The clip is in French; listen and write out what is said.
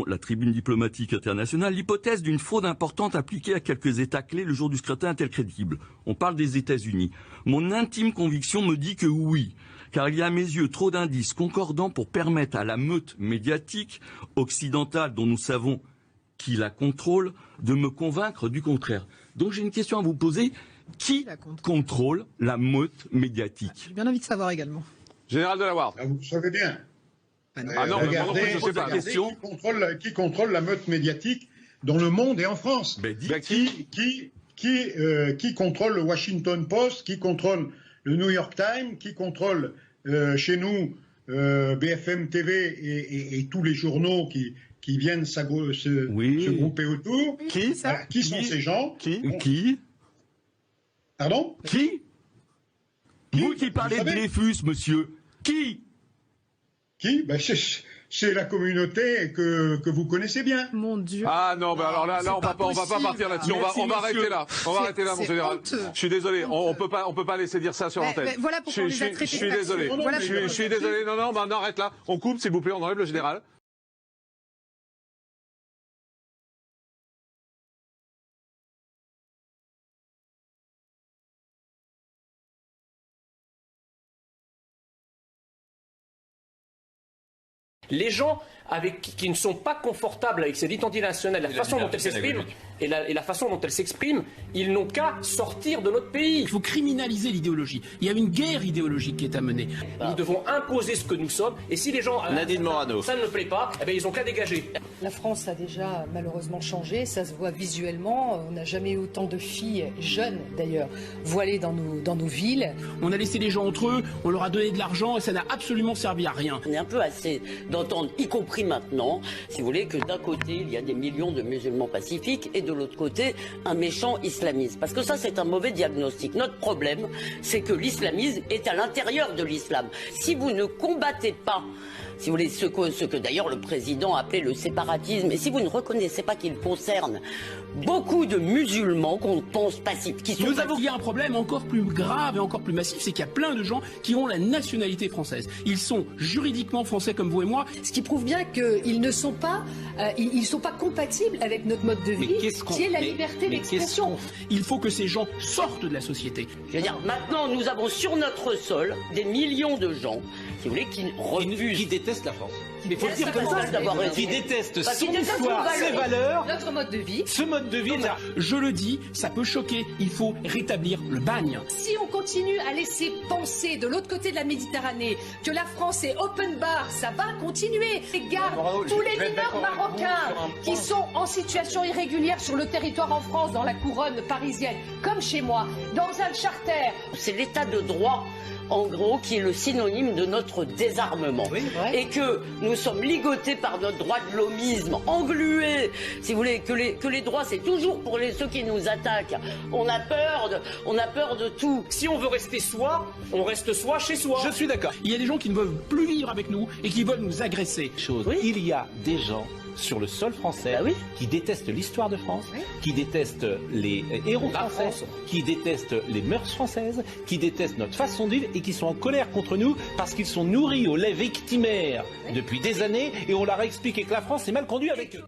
la tribune diplomatique internationale, l'hypothèse d'une fraude importante appliquée à quelques États clés le jour du scrutin est-elle crédible? On parle des États-Unis. Mon intime conviction me dit que oui, car il y a à mes yeux trop d'indices concordants pour permettre à la meute médiatique occidentale, dont nous savons qui la contrôle, de me convaincre du contraire. Donc j'ai une question à vous poser. Qui contrôle la meute médiatique? J'ai bien envie de savoir également. Général de la Ward. Vous savez bien. Ah non, regardez, mais je sais pas. Qui contrôle la meute médiatique dans le monde et en France? Qui contrôle le Washington Post? Qui contrôle le New York Times? Qui contrôle chez nous BFM TV et tous les journaux qui viennent se grouper autour? Qui sont ces gens? Qui Pardon? Qui Vous qui parlez de Dreyfus, monsieur. Qui c'est la communauté que vous connaissez bien. Mon Dieu. Ah non, bah alors là on va pas partir là-dessus. On va arrêter là. On va arrêter là, mon général. Je suis désolé. On peut pas laisser dire ça sur l'antenne. Voilà pourquoi on les a traités. Je suis désolé. Je suis désolé. Non, on arrête là. On coupe, s'il vous plaît. On enlève le général. Les gens qui ne sont pas confortables avec cette identité nationale, la façon dont elle s'exprime et la façon dont elle s'exprime, ils n'ont qu'à sortir de notre pays. Il faut criminaliser l'idéologie. Il y a une guerre idéologique qui est à mener. Nous devons imposer ce que nous sommes, et si les gens ça ne me plaît pas, eh bien, ils ont qu'à dégager. La France a déjà malheureusement changé, ça se voit visuellement. On n'a jamais eu autant de filles, jeunes d'ailleurs, voilées dans nos villes. On a laissé les gens entre eux, on leur a donné de l'argent et ça n'a absolument servi à rien. On est un peu assez d'entendre, y compris maintenant, si vous voulez, que d'un côté il y a des millions de musulmans pacifiques et de l'autre côté un méchant islamisme. Parce que ça c'est un mauvais diagnostic. Notre problème c'est que l'islamisme est à l'intérieur de l'islam. Si vous ne combattez pas, si vous voulez, ce que d'ailleurs le président appelait le séparatisme, et si vous ne reconnaissez pas qu'il concerne beaucoup de musulmans qu'on pense passifs, Nous avons un problème encore plus grave et encore plus massif, c'est qu'il y a plein de gens qui ont la nationalité française. Ils sont juridiquement français comme vous et moi. Ce qui prouve bien qu'ils ne sont pas, ils sont pas compatibles avec notre mode de vie, qui est la liberté d'expression. Il faut que ces gens sortent de la société. Je veux dire, maintenant nous avons sur notre sol des millions de gens, si vous voulez, qui refusent, qui détestent la France. Il faut le dire comme ça, qui détestent son histoire, ses valeurs, notre mode de vie. Ce mode de vie. Je le dis, ça peut choquer. Il faut rétablir le bagne. Si on continue à laisser penser de l'autre côté de la Méditerranée que la France est open bar, ça va continuer. Regarde tous les mineurs marocains qui sont en situation irrégulière sur le territoire en France, dans la couronne parisienne, comme chez moi, dans un charter. C'est l'état de droit, en gros, qui est le synonyme de notre désarmement. Et que nous sommes ligotés par notre droit de l'homisme, englués. Si vous voulez, que les droits, c'est toujours pour ceux qui nous attaquent. On a peur de tout. Si on veut rester soi, on reste soi chez soi. Je suis d'accord. Il y a des gens qui ne veulent plus vivre avec nous et qui veulent nous agresser. Il y a des gens sur le sol français qui détestent l'histoire de France, qui détestent les héros français, qui détestent les mœurs françaises, qui détestent notre façon de vivre et qui sont en colère contre nous parce qu'ils sont nourris au lait victimaire depuis des années et on leur a expliqué que la France est mal conduite avec eux.